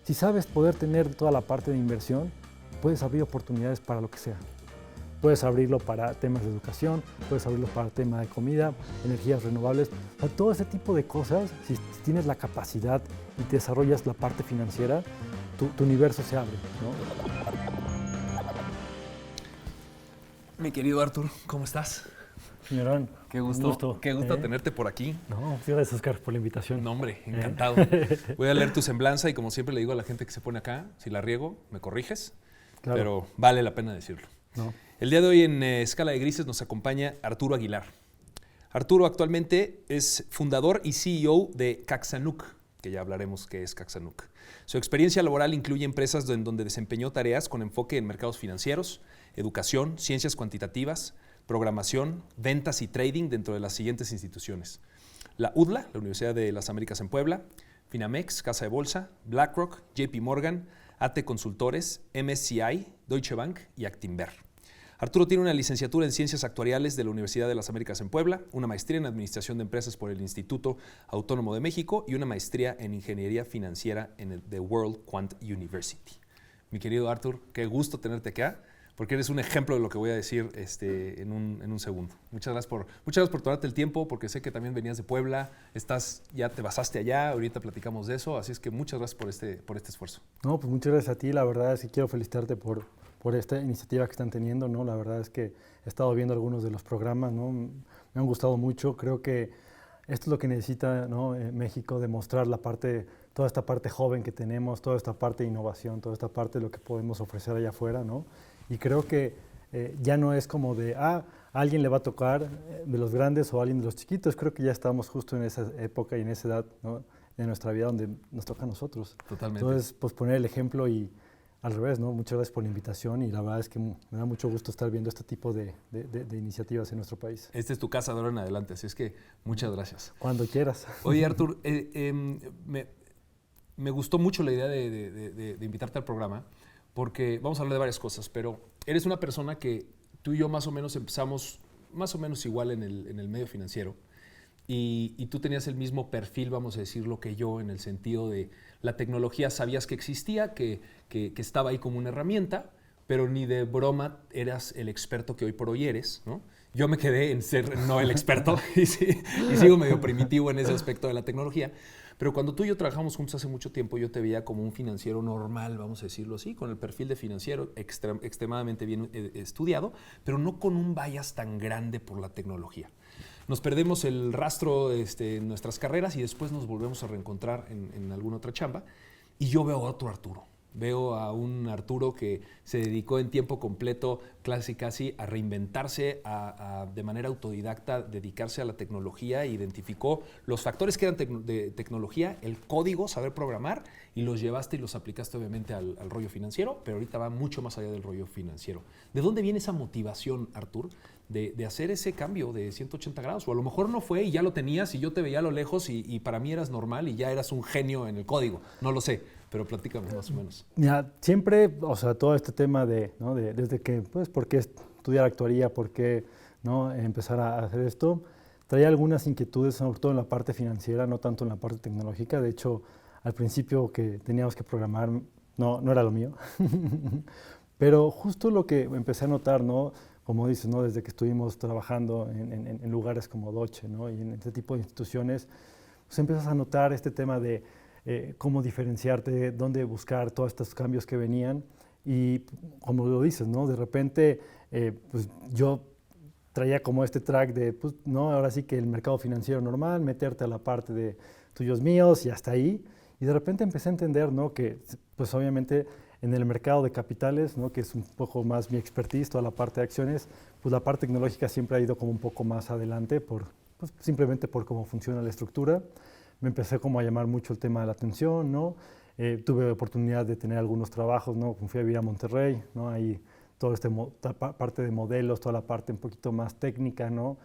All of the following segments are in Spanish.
Si sabes poder tener toda la parte de inversión, puedes abrir oportunidades para lo que sea. Puedes abrirlo para temas de educación, puedes abrirlo para temas de comida, energías renovables. O sea, todo ese tipo de cosas, si tienes la capacidad y te desarrollas la parte financiera, tu universo se abre, ¿no? Mi querido Artur, ¿cómo estás? Señorón, Qué gusto tenerte por aquí. No, gracias, Oscar, por la invitación. No, hombre, encantado. Voy a leer tu semblanza y como siempre le digo a la gente que se pone acá, si la riego, me corriges, Claro. pero vale la pena decirlo. No. El día de hoy en Escala de Grises nos acompaña Arturo Aguilar. Arturo actualmente es fundador y CEO de Caxanuc, que ya hablaremos qué es Caxanuc. Su experiencia laboral incluye empresas en donde desempeñó tareas con enfoque en mercados financieros, educación, ciencias cuantitativas, programación, ventas y trading dentro de las siguientes instituciones: la UDLA, la Universidad de las Américas en Puebla; Finamex, Casa de Bolsa; BlackRock, JP Morgan, AT Consultores, MSCI, Deutsche Bank y Actinver. Arturo tiene una licenciatura en Ciencias Actuariales de la Universidad de las Américas en Puebla, una maestría en Administración de Empresas por el Instituto Autónomo de México y una maestría en Ingeniería Financiera en el The World Quant University. Mi querido Artur, qué gusto tenerte acá, porque eres un ejemplo de lo que voy a decir en un segundo. Muchas gracias por tomarte el tiempo, porque sé que también venías de Puebla, ya te basaste allá, ahorita platicamos de eso, así es que muchas gracias por este esfuerzo. No, pues muchas gracias a ti, la verdad es que quiero felicitarte por esta iniciativa que están teniendo, ¿no? La verdad es que he estado viendo algunos de los programas, ¿no? Me han gustado mucho, creo que esto es lo que necesita, ¿no? México, demostrar toda esta parte joven que tenemos, toda esta parte de innovación, toda esta parte de lo que podemos ofrecer allá afuera, ¿no? Y creo que ya no es como de, a alguien le va a tocar de los grandes o a alguien de los chiquitos. Creo que ya estamos justo en esa época y en esa edad, ¿no? de nuestra vida donde nos toca a nosotros. Totalmente. Entonces, pues poner el ejemplo y al revés, ¿no? Muchas gracias por la invitación y la verdad es que me da mucho gusto estar viendo este tipo de iniciativas en nuestro país. Esta es tu casa de ahora en adelante, así es que muchas gracias. Cuando quieras. Oye, Artur, me gustó mucho la idea de invitarte al programa, porque vamos a hablar de varias cosas, pero eres una persona que tú y yo más o menos empezamos más o menos igual en el medio financiero, y tú tenías el mismo perfil, vamos a decirlo, que yo, en el sentido de la tecnología sabías que existía, que estaba ahí como una herramienta, pero ni de broma eras el experto que hoy por hoy eres, ¿no? Yo me quedé en ser no el experto y sigo medio primitivo en ese aspecto de la tecnología. Pero cuando tú y yo trabajamos juntos hace mucho tiempo, yo te veía como un financiero normal, vamos a decirlo así, con el perfil de financiero extremadamente bien estudiado, pero no con un bias tan grande por la tecnología. Nos perdemos el rastro en nuestras carreras y después nos volvemos a reencontrar en alguna otra chamba. Y yo veo a otro Arturo. Veo a un Arturo que se dedicó en tiempo completo, casi a reinventarse, de manera autodidacta, dedicarse a la tecnología, identificó los factores que eran de tecnología, el código, saber programar, y los llevaste y los aplicaste obviamente al rollo financiero, pero ahorita va mucho más allá del rollo financiero. ¿De dónde viene esa motivación, Artur, de hacer ese cambio de 180 grados? O a lo mejor no fue y ya lo tenías y yo te veía a lo lejos y para mí eras normal y ya eras un genio en el código, no lo sé. Pero platícame más o menos. Ya, siempre, o sea, todo este tema desde que, pues, ¿por qué estudiar actuaría? ¿Por qué, no, empezar a hacer esto? Traía algunas inquietudes, sobre todo en la parte financiera, no tanto en la parte tecnológica. De hecho, al principio que teníamos que programar, no era lo mío. Pero justo lo que empecé a notar, ¿no? Como dices, ¿no? Desde que estuvimos trabajando en lugares como Deutsche, ¿no? Y en este tipo de instituciones, pues empiezas a notar este tema de cómo diferenciarte, dónde buscar todos estos cambios que venían. Y como lo dices, ¿no? De repente, pues yo traía como este track de, pues, no, ahora sí que el mercado financiero normal, meterte a la parte de tuyos míos y hasta ahí. Y de repente empecé a entender, ¿no? Que, pues obviamente, en el mercado de capitales, ¿no? Que es un poco más mi expertise, toda la parte de acciones, pues la parte tecnológica siempre ha ido como un poco más adelante, pues, simplemente por cómo funciona la estructura. Me empecé como a llamar mucho el tema de la atención, ¿no? Tuve oportunidad de tener algunos trabajos, ¿no? Como fui a vivir a Monterrey, ¿no? Ahí toda esta parte de modelos, toda la parte un poquito más técnica, ¿no?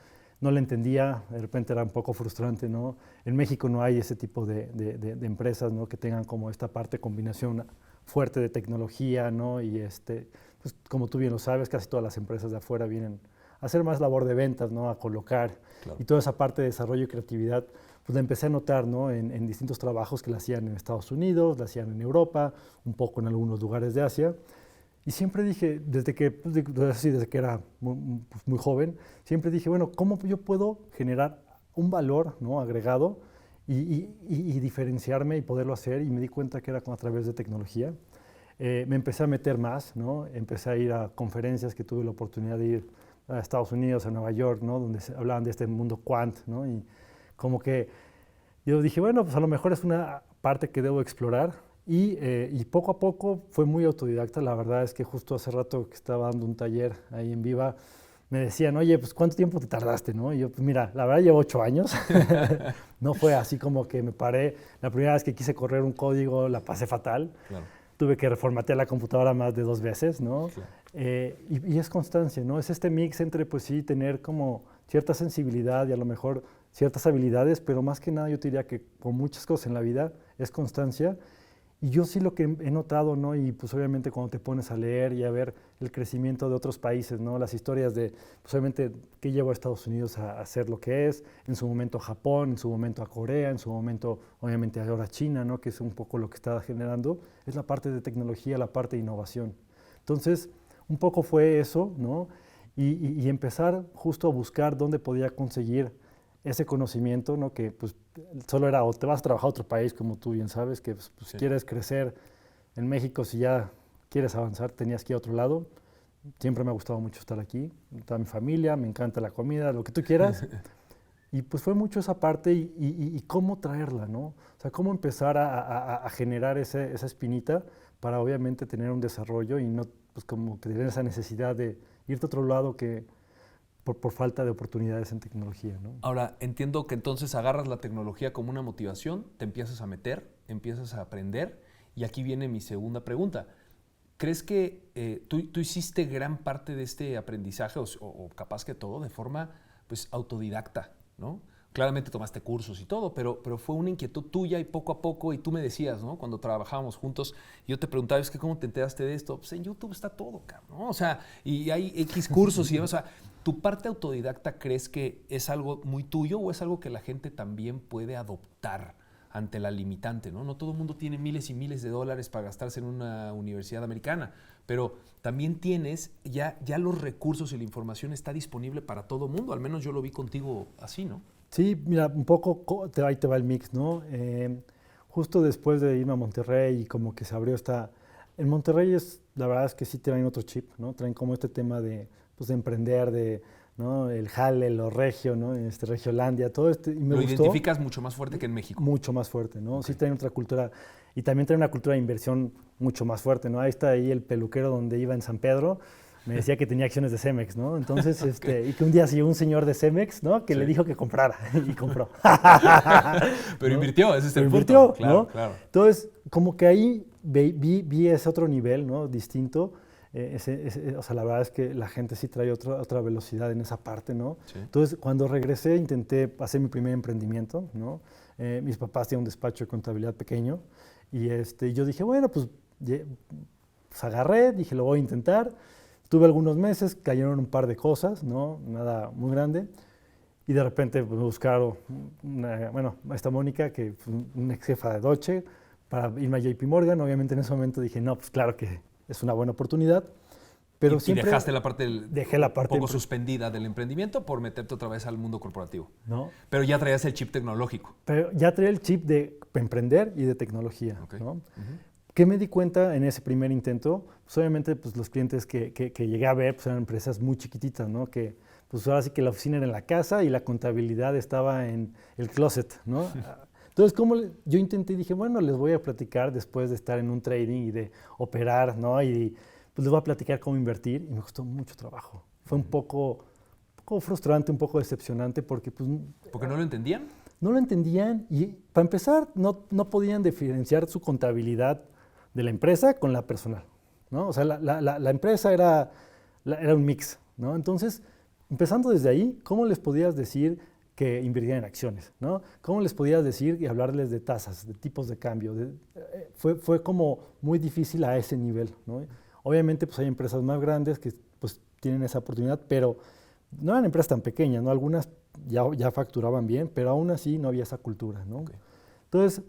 No la entendía, de repente era un poco frustrante, ¿no? En México no hay ese tipo de empresas, ¿no? Que tengan como esta parte combinación fuerte de tecnología, ¿no? Y pues como tú bien lo sabes, casi todas las empresas de afuera vienen a hacer más labor de ventas, ¿no? A colocar. Claro. Y toda esa parte de desarrollo y creatividad, pues la empecé a notar, ¿no? En distintos trabajos que la hacían en Estados Unidos, la hacían en Europa, un poco en algunos lugares de Asia. Y siempre dije, desde que, pues, desde que era muy joven, siempre dije, bueno, ¿cómo yo puedo generar un valor, ¿no? agregado y diferenciarme y poderlo hacer? Y me di cuenta que era a través de tecnología. Me empecé a meter más, ¿no? Empecé a ir a conferencias que tuve la oportunidad de ir a Estados Unidos, a Nueva York, ¿no? Donde se hablaban de este mundo quant, ¿no? Y como que yo dije, bueno, pues a lo mejor es una parte que debo explorar. Y poco a poco fue muy autodidacta. La verdad es que justo hace rato que estaba dando un taller ahí en Viva, me decían, oye, pues ¿cuánto tiempo te tardaste? ¿No? Y yo, pues mira, la verdad llevo 8 años. No fue así como que me paré. La primera vez que quise correr un código la pasé fatal. Claro. Tuve que reformatear la computadora más de 2 veces, ¿no? Claro. Y es constancia, ¿no? Es este mix entre, pues sí, tener como cierta sensibilidad y a lo mejor ciertas habilidades, pero más que nada yo te diría que con muchas cosas en la vida es constancia. Y yo sí lo que he notado, ¿no? Y pues obviamente cuando te pones a leer y a ver el crecimiento de otros países, ¿no? Las historias de, pues obviamente, que llevó a Estados Unidos a hacer lo que es, en su momento a Japón, en su momento a Corea, en su momento, obviamente, ahora a China, ¿no? Que es un poco lo que está generando, es la parte de tecnología, la parte de innovación. Entonces, un poco fue eso, ¿no? Y empezar justo a buscar dónde podía conseguir ese conocimiento, ¿no? Que pues solo era o te vas a trabajar a otro país, como tú bien sabes, que pues, Sí. quieres crecer en México, si ya quieres avanzar, tenías que ir a otro lado. Siempre me ha gustado mucho estar aquí, toda mi familia, me encanta la comida, lo que tú quieras. Y pues fue mucho esa parte y cómo traerla, ¿no? O sea, cómo empezar a generar esa espinita para obviamente tener un desarrollo y no pues como que tener esa necesidad de irte a otro lado que por falta de oportunidades en tecnología, ¿no? Ahora, entiendo que entonces agarras la tecnología como una motivación, te empiezas a meter, empiezas a aprender, y aquí viene mi segunda pregunta. ¿Crees que tú hiciste gran parte de este aprendizaje, o capaz que todo, de forma pues, autodidacta, ¿no? Claramente tomaste cursos y todo, pero fue una inquietud tuya y poco a poco, y tú me decías, ¿no? Cuando trabajábamos juntos, yo te preguntaba, es que ¿cómo te enteraste de esto? Pues en YouTube está todo, cabrón, ¿no? O sea, y hay X cursos y demás, o sea, ¿tu parte autodidacta crees que es algo muy tuyo o es algo que la gente también puede adoptar ante la limitante, ¿no? No todo el mundo tiene miles y miles de dólares para gastarse en una universidad americana, pero también tienes, ya los recursos y la información está disponible para todo el mundo, al menos yo lo vi contigo así, ¿no? Sí, mira, un poco ahí te va el mix, ¿no? Justo después de irme a Monterrey y como que se abrió En Monterrey la verdad es que sí traen otro chip, ¿no? Traen como este tema de, pues, de emprender, ¿no? El jale, lo regio, ¿no? Regiolandia, todo y me Lo gustó. identificas mucho más fuerte que en México. Mucho más fuerte, ¿no? Okay. Sí traen otra cultura y también traen una cultura de inversión mucho más fuerte, ¿no? Ahí está ahí el peluquero donde iba en San Pedro, me decía que tenía acciones de Cemex, ¿no? Entonces, okay. Y que un día siguió un señor de Cemex, ¿no? Que sí. Le dijo que comprara y compró. Pero ¿no? invirtió, ese es el punto. Invirtió, claro, ¿no? Claro. Entonces, como que ahí vi ese otro nivel, ¿no? Distinto. O sea, la verdad es que la gente sí trae otra velocidad en esa parte, ¿no? Sí. Entonces, cuando regresé, intenté hacer mi primer emprendimiento, ¿no? Mis papás tienen un despacho de contabilidad pequeño y yo dije, bueno, pues agarré, dije, lo voy a intentar. Tuve algunos meses, cayeron un par de cosas, ¿no? Nada muy grande. Y de repente pues, me buscaron, esta Mónica, que fue una ex jefa de Deutsche, para irme a JP Morgan. Obviamente en ese momento dije, no, pues claro que es una buena oportunidad. Pero siempre dejaste la parte, dejé la parte un poco suspendida del emprendimiento por meterte otra vez al mundo corporativo. ¿No? Pero ya traías el chip tecnológico. Pero ya traía el chip de emprender y de tecnología, okay. ¿no? ¿Qué me di cuenta en ese primer intento? Pues obviamente pues, los clientes que llegué a ver pues, eran empresas muy chiquititas, ¿no? Que pues ahora sí que la oficina era en la casa y la contabilidad estaba en el closet, ¿no? Entonces, yo intenté y dije, bueno, les voy a platicar después de estar en un trading y de operar, ¿no? Y pues les voy a platicar cómo invertir y me costó mucho trabajo. Fue un poco frustrante, un poco decepcionante porque pues... ¿Porque no lo entendían? No lo entendían y para empezar no podían diferenciar su contabilidad de la empresa con la personal, ¿no? O sea, la empresa era un mix, ¿no? Entonces, empezando desde ahí, ¿cómo les podías decir que invirtieran en acciones, ¿no? ¿Cómo les podías decir y hablarles de tasas, de tipos de cambio? Fue como muy difícil a ese nivel, ¿no? Obviamente, pues hay empresas más grandes que pues tienen esa oportunidad, pero no eran empresas tan pequeñas, ¿no? Algunas ya facturaban bien, pero aún así no había esa cultura, ¿no? Okay. Entonces,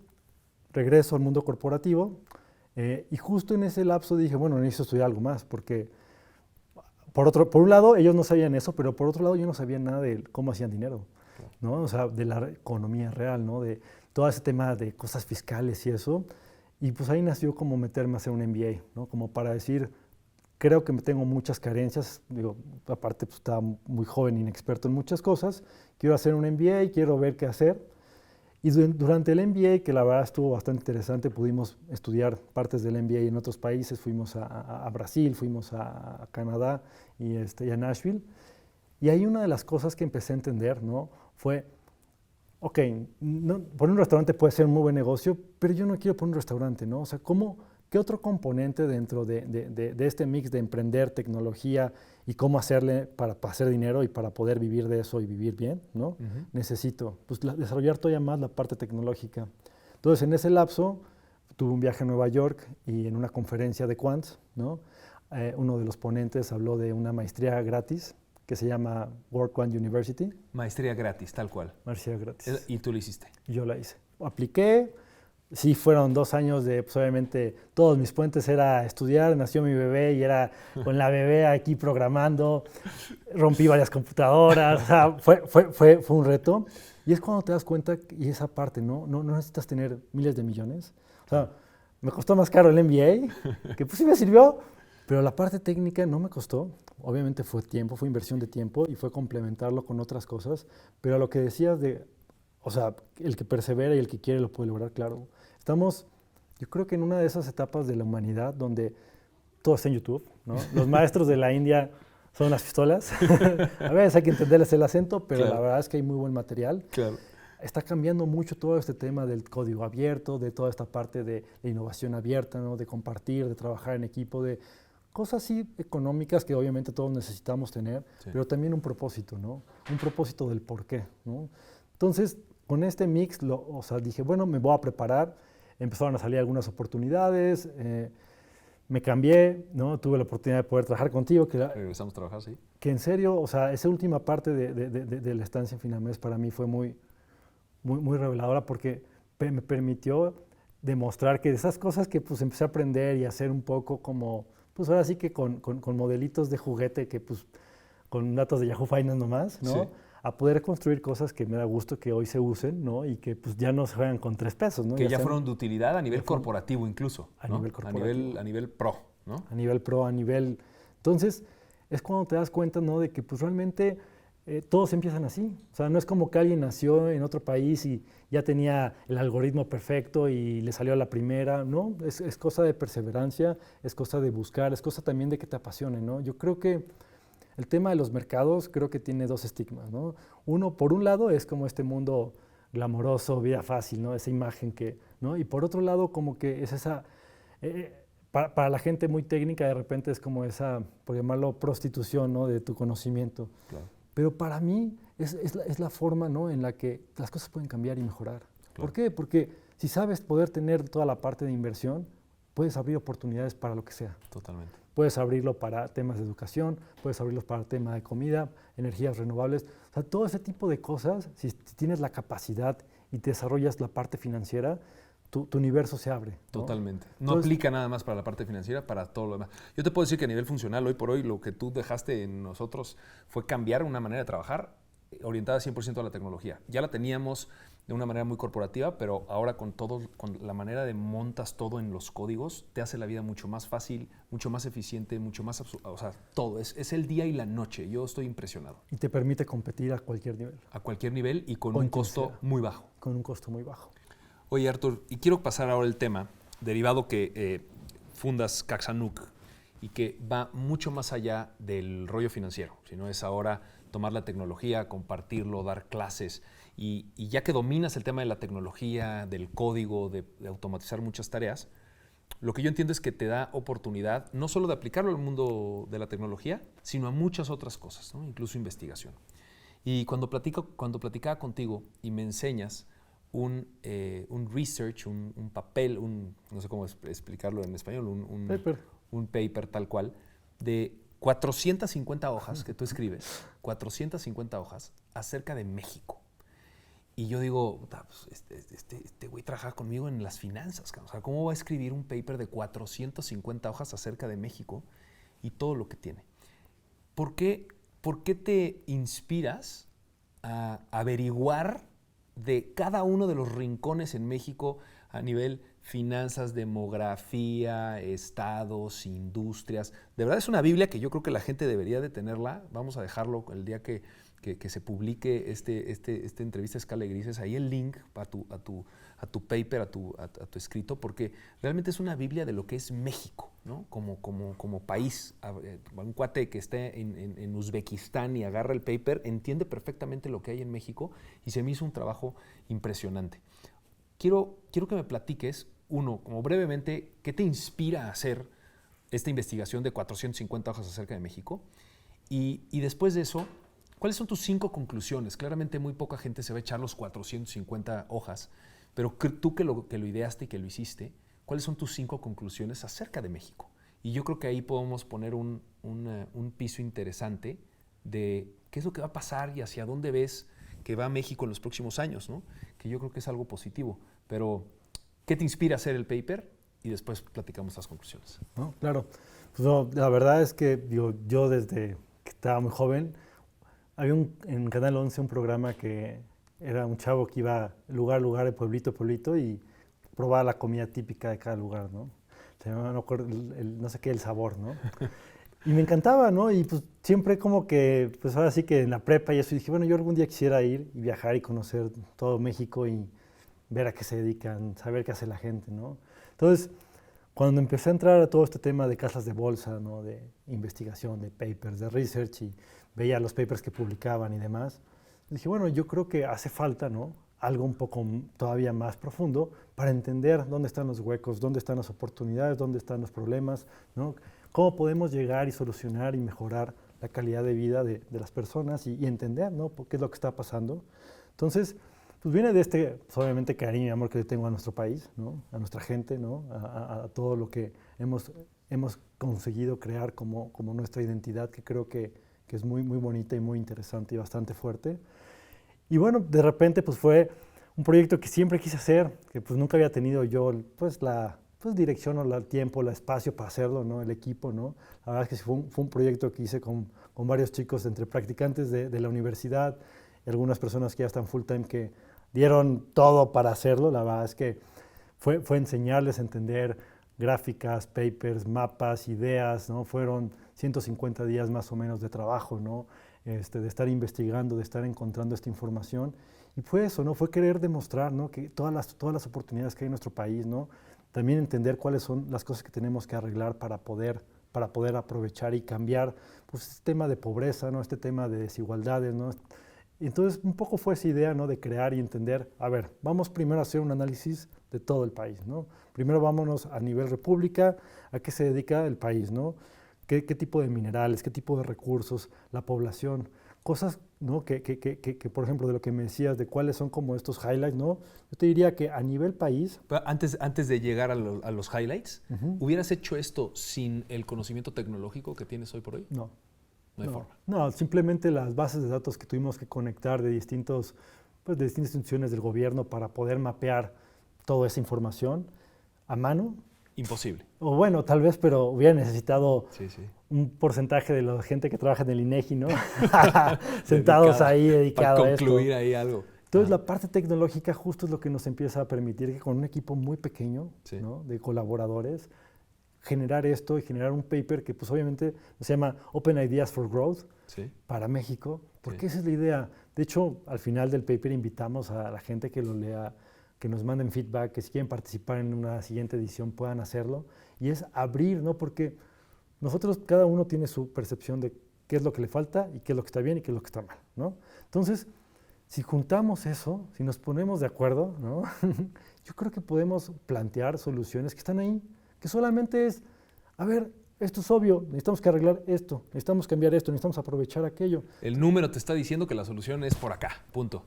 regreso al mundo corporativo y justo en ese lapso dije, bueno, necesito estudiar algo más, porque por un lado ellos no sabían eso, pero por otro lado yo no sabía nada de cómo hacían dinero, ¿no? O sea, de la economía real, ¿no? De todo ese tema de cosas fiscales y eso. Y pues ahí nació como meterme a hacer un MBA, ¿no? Como para decir, creo que tengo muchas carencias, digo, aparte pues estaba muy joven, inexperto en muchas cosas, quiero hacer un MBA, quiero ver qué hacer. Y durante el MBA, que la verdad estuvo bastante interesante, pudimos estudiar partes del MBA en otros países, fuimos a Brasil, fuimos a Canadá y a Nashville. Y ahí una de las cosas que empecé a entender, ¿no? Fue, ok, poner un restaurante puede ser un muy buen negocio, pero yo no quiero poner un restaurante, ¿no? O sea, ¿qué otro componente dentro de este mix de emprender, tecnología y cómo hacerle para hacer dinero y para poder vivir de eso y vivir bien, ¿no? Necesito pues, desarrollar todavía más la parte tecnológica. Entonces, en ese lapso, tuve un viaje a Nueva York y en una conferencia de Quants, ¿no? Uno de los ponentes habló de una maestría gratis que se llama World Quant University. Maestría gratis, tal cual. Maestría gratis. ¿Y tú lo hiciste? Yo la hice. Apliqué. Sí, fueron 2 años de, pues obviamente, todos mis puentes era estudiar, nació mi bebé y era con la bebé aquí programando, rompí varias computadoras, o sea, fue un reto. Y es cuando te das cuenta, y esa parte, ¿no? No necesitas tener miles de millones. O sea, me costó más caro el MBA, que pues sí me sirvió, pero la parte técnica no me costó. Obviamente fue tiempo, fue inversión de tiempo y fue complementarlo con otras cosas. Pero lo que decías o sea, el que persevera y el que quiere lo puede lograr, claro. Estamos, yo creo que en una de esas etapas de la humanidad donde todo está en YouTube, ¿no? Los maestros de la India son las pistolas. A veces hay que entenderles el acento, pero claro, la verdad es que hay muy buen material. Claro. Está cambiando mucho todo este tema del código abierto, de toda esta parte de innovación abierta, ¿no? De compartir, de trabajar en equipo, de cosas así económicas que obviamente todos necesitamos tener, sí, pero también un propósito, ¿no? Un propósito del por qué, ¿no? Entonces, con este mix, o sea, dije, bueno, me voy a preparar. Empezaron a salir algunas oportunidades, me cambié, ¿no? Tuve la oportunidad de poder trabajar contigo. Regresamos a trabajar, sí. Que en serio, o sea, esa última parte de la estancia en Finamex para mí fue muy reveladora porque me permitió demostrar que de esas cosas que pues empecé a aprender y a hacer un poco como, pues ahora sí que con modelitos de juguete que pues con datos de Yahoo Finance nomás, ¿no? Sí. A poder construir cosas que me da gusto que hoy se usen, ¿no? Y que pues ya no se juegan con 3 pesos, ¿no? Que ya fueron de utilidad a nivel corporativo incluso, a ¿no? nivel corporativo. A nivel pro, ¿no? A nivel pro, a nivel... Entonces, es cuando te das cuenta, ¿no? De que pues realmente todos empiezan así. O sea, no es como que alguien nació en otro país y ya tenía el algoritmo perfecto y le salió a la primera, ¿no? Es cosa de perseverancia, es cosa de buscar, es cosa también de que te apasione, ¿no? Yo creo que el tema de los mercados creo que tiene 2 estigmas, ¿no? Uno, por un lado, es como este mundo glamoroso, vida fácil, ¿no? Esa imagen que, ¿no? Y por otro lado, como que es esa, para la gente muy técnica, de repente es como esa, por llamarlo, prostitución, ¿no? De tu conocimiento. Claro. Pero para mí es la forma, ¿no? En la que las cosas pueden cambiar y mejorar. Claro. ¿Por qué? Porque si sabes poder tener toda la parte de inversión, puedes abrir oportunidades para lo que sea. Totalmente. Puedes abrirlo para temas de educación, puedes abrirlo para temas de comida, energías renovables. O sea, todo ese tipo de cosas, si tienes la capacidad y te desarrollas la parte financiera, tu universo se abre, ¿no? Totalmente. No entonces, aplica nada más para la parte financiera, para todo lo demás. Yo te puedo decir que a nivel funcional, hoy por hoy, lo que tú dejaste en nosotros fue cambiar una manera de trabajar orientada 100% a la tecnología. Ya la teníamos de una manera muy corporativa, pero ahora con la manera de montas todo en los códigos, te hace la vida mucho más fácil, mucho más eficiente, mucho más, o sea, todo. Es el día y la noche. Yo estoy impresionado. Y te permite competir a cualquier nivel. A cualquier nivel y con un costo muy bajo. Con un costo muy bajo. Oye, Artur, y quiero pasar ahora el tema, derivado que fundas Caxanuc y que va mucho más allá del rollo financiero, sino es ahora tomar la tecnología, compartirlo, dar clases. Y ya que dominas el tema de la tecnología, del código, de automatizar muchas tareas, lo que yo entiendo es que te da oportunidad no solo de aplicarlo al mundo de la tecnología, sino a muchas otras cosas, ¿no? Incluso investigación. Y cuando platicaba contigo y me enseñas un research, un papel, no sé cómo explicarlo en español, un paper tal cual, de 450 hojas que tú escribes, 450 hojas acerca de México. Y yo digo, pues este güey trabaja conmigo en las finanzas. O sea, ¿cómo va a escribir un paper de 450 hojas acerca de México y todo lo que tiene? ¿Por qué te inspiras a averiguar de cada uno de los rincones en México a nivel finanzas, demografía, estados, industrias? De verdad es una Biblia que yo creo que la gente debería de tenerla. Vamos a dejarlo el día que se publique esta entrevista Escala y Grises, ahí el link a tu paper, a tu escrito, porque realmente es una Biblia de lo que es México, ¿no? Como país. Un cuate que esté en Uzbekistán y agarra el paper, entiende perfectamente lo que hay en México y se me hizo un trabajo impresionante. Quiero que me platiques, uno, como brevemente, ¿qué te inspira a hacer esta investigación de 450 hojas acerca de México? Y después de eso, ¿cuáles son tus 5 conclusiones? Claramente muy poca gente se va a echar los 450 hojas, pero tú que lo ideaste y que lo hiciste, ¿cuáles son tus 5 conclusiones acerca de México? Y yo creo que ahí podemos poner un piso interesante de qué es lo que va a pasar y hacia dónde ves que va México en los próximos años, ¿no? Que yo creo que es algo positivo. Pero, ¿qué te inspira a hacer el paper? Y después platicamos las conclusiones. ¿No? Claro. Pues no, la verdad es que yo desde que estaba muy joven, había en Canal 11 un programa que era un chavo que iba lugar a lugar, de pueblito a pueblito, y probaba la comida típica de cada lugar, ¿no? No acuerdo, no sé qué, el sabor, ¿no? Y me encantaba, ¿no? Y pues siempre como que, pues ahora sí que en la prepa y eso, dije, bueno, yo algún día quisiera ir y viajar y conocer todo México y ver a qué se dedican, saber qué hace la gente, ¿no? Entonces, cuando empecé a entrar a todo este tema de casas de bolsa, ¿no? De investigación, de papers, de research, y veía los papers que publicaban y demás, dije, bueno, yo creo que hace falta, ¿no? Algo un poco todavía más profundo para entender dónde están los huecos, dónde están las oportunidades, dónde están los problemas, ¿no? Cómo podemos llegar y solucionar y mejorar la calidad de vida de las personas y entender, ¿no? Qué es lo que está pasando. Entonces, pues viene de pues obviamente, cariño y amor que yo tengo a nuestro país, ¿no? A nuestra gente, ¿no? A todo lo que hemos conseguido crear como nuestra identidad, que creo que es muy, muy bonita y muy interesante y bastante fuerte. Y bueno, de repente pues fue un proyecto que siempre quise hacer, que pues nunca había tenido yo pues la dirección o el tiempo, el espacio para hacerlo, ¿no? El equipo, ¿no? La verdad es que fue un proyecto que hice con varios chicos entre practicantes de la universidad y algunas personas que ya están full time que dieron todo para hacerlo. La verdad es que fue enseñarles a entender gráficas, papers, mapas, ideas, ¿no? Fueron 150 días más o menos de trabajo, ¿no? De estar investigando, de estar encontrando esta información. Y fue eso, ¿no? Fue querer demostrar, ¿no? Que todas las oportunidades que hay en nuestro país, ¿no? También entender cuáles son las cosas que tenemos que arreglar para poder aprovechar y cambiar pues, este tema de pobreza, ¿no? Este tema de desigualdades, ¿no? Y entonces un poco fue esa idea, ¿no? De crear y entender, a ver, vamos primero a hacer un análisis de todo el país, ¿no? Primero vámonos a nivel república, a qué se dedica el país, ¿no? ¿Qué tipo de minerales, qué tipo de recursos, la población? Cosas, ¿no? que, por ejemplo, de lo que me decías, de cuáles son como estos highlights, ¿no? Yo te diría que a nivel país... Pero antes de llegar a los highlights, ¿hubieras hecho esto sin el conocimiento tecnológico que tienes hoy por hoy? No. No hay forma. No, simplemente las bases de datos que tuvimos que conectar de distintas instituciones del gobierno para poder mapear toda esa información a mano. Imposible. O bueno, tal vez, pero hubiera necesitado sí. un porcentaje de la gente que trabaja en el INEGI, ¿no? Sentados ahí dedicados a esto. Para concluir ahí algo. Entonces, la parte tecnológica justo es lo que nos empieza a permitir que con un equipo muy pequeño, sí. ¿no? De colaboradores, generar esto y generar un paper que pues obviamente se llama Open Ideas for Growth sí. para México, porque sí. esa es la idea. De hecho, al final del paper invitamos a la gente que lo lea, que nos manden feedback, que si quieren participar en una siguiente edición puedan hacerlo, y es abrir, ¿no? Porque nosotros, cada uno tiene su percepción de qué es lo que le falta y qué es lo que está bien y qué es lo que está mal, ¿no? Entonces, si juntamos eso, si nos ponemos de acuerdo, ¿no? Yo creo que podemos plantear soluciones que están ahí, que solamente es, a ver, esto es obvio, necesitamos que arreglar esto, necesitamos cambiar esto, necesitamos aprovechar aquello. El número te está diciendo que la solución es por acá, punto.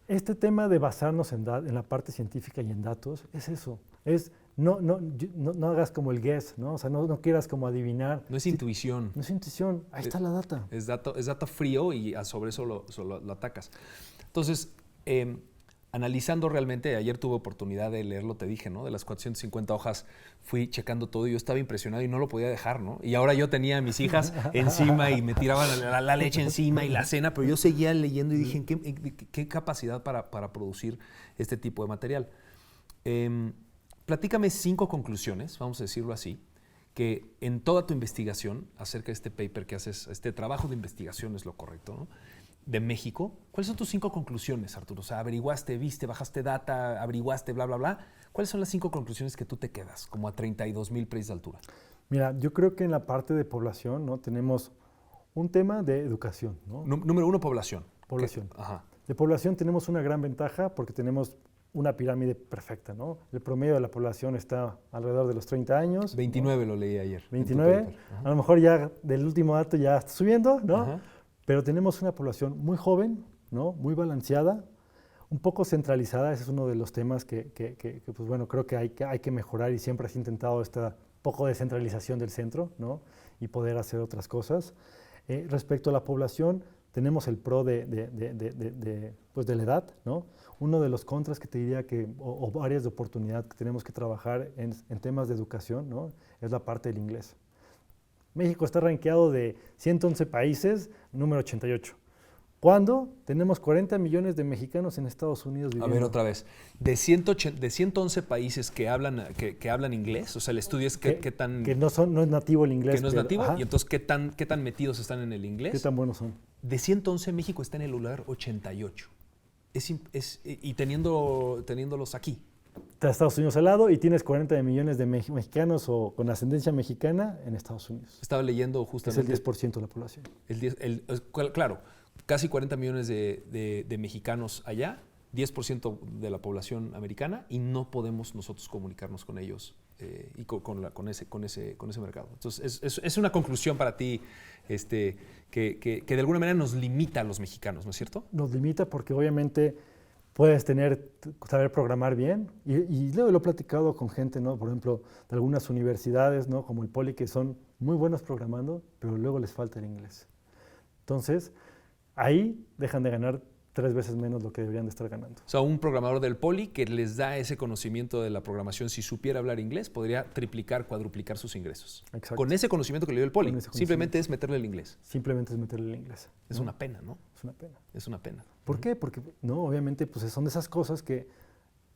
Este tema de basarnos en la parte científica y en datos es eso, es no hagas como el guess, ¿no? O sea, no quieras como adivinar. No es intuición. No es intuición, ahí está la data. Es dato frío y sobre eso lo atacas. Entonces, analizando realmente, ayer tuve oportunidad de leerlo, te dije, ¿no? De las 450 hojas fui checando todo y yo estaba impresionado y no lo podía dejar, ¿no? Y ahora yo tenía a mis hijas encima y me tiraban la leche encima y la cena, pero yo seguía leyendo y dije, ¿qué capacidad para producir este tipo de material? Platícame 5 conclusiones, vamos a decirlo así, que en toda tu investigación acerca de este paper que haces, este trabajo de investigación es lo correcto, ¿no? De México, ¿cuáles son tus 5 conclusiones, Arturo? O sea, averiguaste, viste, bajaste data, averiguaste, bla, bla, bla. ¿Cuáles son las 5 conclusiones que tú te quedas, como a 32,000 pies de altura? Mira, yo creo que en la parte de población, ¿no? Tenemos un tema de educación, ¿no? Número 1, población. Población. Ajá. De población tenemos una gran ventaja porque tenemos una pirámide perfecta, ¿no? El promedio de la población está alrededor de los 30 años. 29, ¿no? Lo leí ayer. 29. A lo mejor ya del último dato ya está subiendo, ¿no? Ajá. Pero tenemos una población muy joven, ¿no? Muy balanceada, un poco centralizada. Ese es uno de los temas que pues bueno, creo que hay que mejorar y siempre has intentado esta poco de centralización del centro, ¿no? Y poder hacer otras cosas. Respecto a la población, tenemos el pro pues de la edad, ¿no? Uno de los contras que te diría o áreas de oportunidad que tenemos que trabajar en temas de educación, ¿no? Es la parte del inglés. México está rankeado de 111 países, número 88. ¿Cuándo? Tenemos 40 millones de mexicanos en Estados Unidos viviendo. A ver, otra vez. De 111 países que hablan inglés, o sea, el estudio es qué tan... Que no es nativo el inglés. Que no es nativo, ajá. y entonces ¿qué tan metidos están en el inglés? ¿Qué tan buenos son? De 111, México está en el lugar 88. Y teniéndolos aquí. Está Estados Unidos al lado y tienes 40 millones de mexicanos o con ascendencia mexicana en Estados Unidos. Estaba leyendo justamente... Es el 10% de la población. Claro, casi 40 millones de mexicanos allá, 10% de la población americana, y no podemos nosotros comunicarnos con ellos y con ese mercado. Entonces, es una conclusión para ti que de alguna manera nos limita a los mexicanos, ¿no es cierto? Nos limita porque obviamente puedes saber programar bien, y luego lo he platicado con gente, ¿no? Por ejemplo, de algunas universidades, ¿no? Como el Poli, que son muy buenos programando, pero luego les falta el inglés. Entonces, ahí dejan de ganar 3 veces menos lo que deberían de estar ganando. O sea, un programador del Poli que les da ese conocimiento de la programación, si supiera hablar inglés, podría triplicar, cuadruplicar sus ingresos. Exacto. Con ese conocimiento que le dio el Poli. Simplemente es meterle el inglés. Simplemente es meterle el inglés. Es una pena, ¿no? Es una pena. Es una pena. ¿Por qué? Porque, no, obviamente, pues son de esas cosas que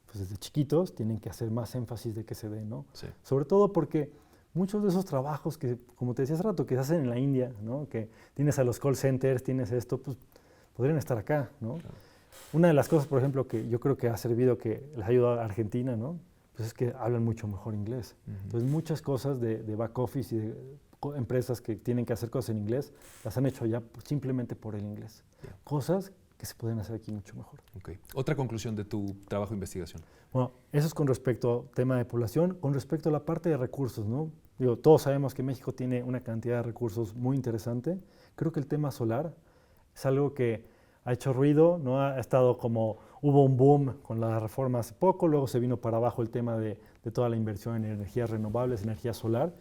pues desde chiquitos tienen que hacer más énfasis de que se dé, ¿no? Sí. Sobre todo porque muchos de esos trabajos que, como te decía hace rato, que se hacen en la India, ¿no? Que tienes a los call centers, tienes esto, pues podrían estar acá, ¿no? Claro. Una de las cosas, por ejemplo, que yo creo que ha servido, que les ayuda a Argentina, ¿no? Pues es que hablan mucho mejor inglés. Entonces, muchas cosas de back office y de empresas que tienen que hacer cosas en inglés, las han hecho ya simplemente por el inglés. Yeah. Cosas que se pueden hacer aquí mucho mejor. Okay. Otra conclusión de tu trabajo de investigación. Bueno, eso es con respecto al tema de población. Con respecto a la parte de recursos, ¿no? Digo, todos sabemos que México tiene una cantidad de recursos muy interesante. Creo que el tema solar es algo que ha hecho ruido, ¿no? Ha estado como, hubo un boom con la reforma hace poco, luego se vino para abajo el tema de toda la inversión en energías renovables, energía solar,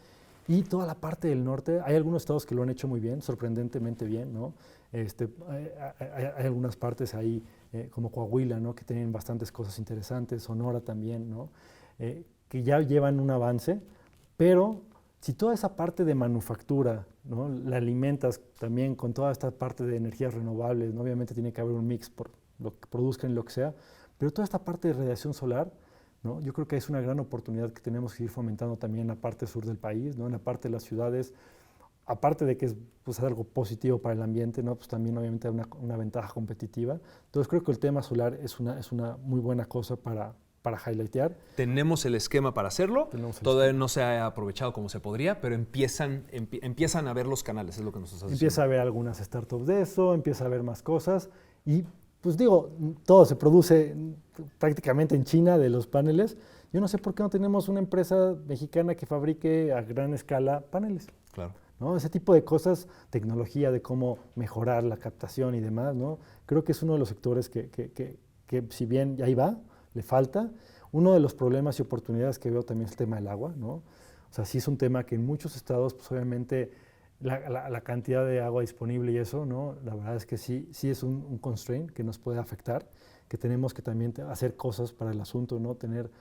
y toda la parte del norte. Hay algunos estados que lo han hecho muy bien, sorprendentemente bien, ¿no? Hay algunas partes ahí, como Coahuila, ¿no? Que tienen bastantes cosas interesantes, Sonora también, ¿no? Que ya llevan un avance, pero si toda esa parte de manufactura, ¿no? La alimentas también con toda esta parte de energías renovables, ¿no? Obviamente tiene que haber un mix por lo que produzcan y lo que sea, pero toda esta parte de radiación solar, ¿no? Yo creo que es una gran oportunidad que tenemos que ir fomentando también en la parte sur del país, ¿no? En la parte de las ciudades, aparte de que es pues, algo positivo para el ambiente, ¿no? Pues también obviamente hay una ventaja competitiva. Entonces creo que el tema solar es una muy buena cosa para highlightear. Tenemos el esquema para hacerlo, todavía no se ha aprovechado como se podría, pero empiezan a ver los canales, es lo que nos estás diciendo. Empieza a haber algunas startups de eso, empieza a haber más cosas, y pues digo, todo se produce prácticamente en China de los paneles. Yo no sé por qué no tenemos una empresa mexicana que fabrique a gran escala paneles. Claro. ¿No? Ese tipo de cosas, tecnología de cómo mejorar la captación y demás, ¿no? Creo que es uno de los sectores que si bien ahí va, le falta. Uno de los problemas y oportunidades que veo también es el tema del agua, ¿no? O sea, sí es un tema que en muchos estados, pues obviamente la cantidad de agua disponible y eso, ¿no? La verdad es que sí es un constraint que nos puede afectar, que tenemos que también hacer cosas para el asunto, ¿no? Tener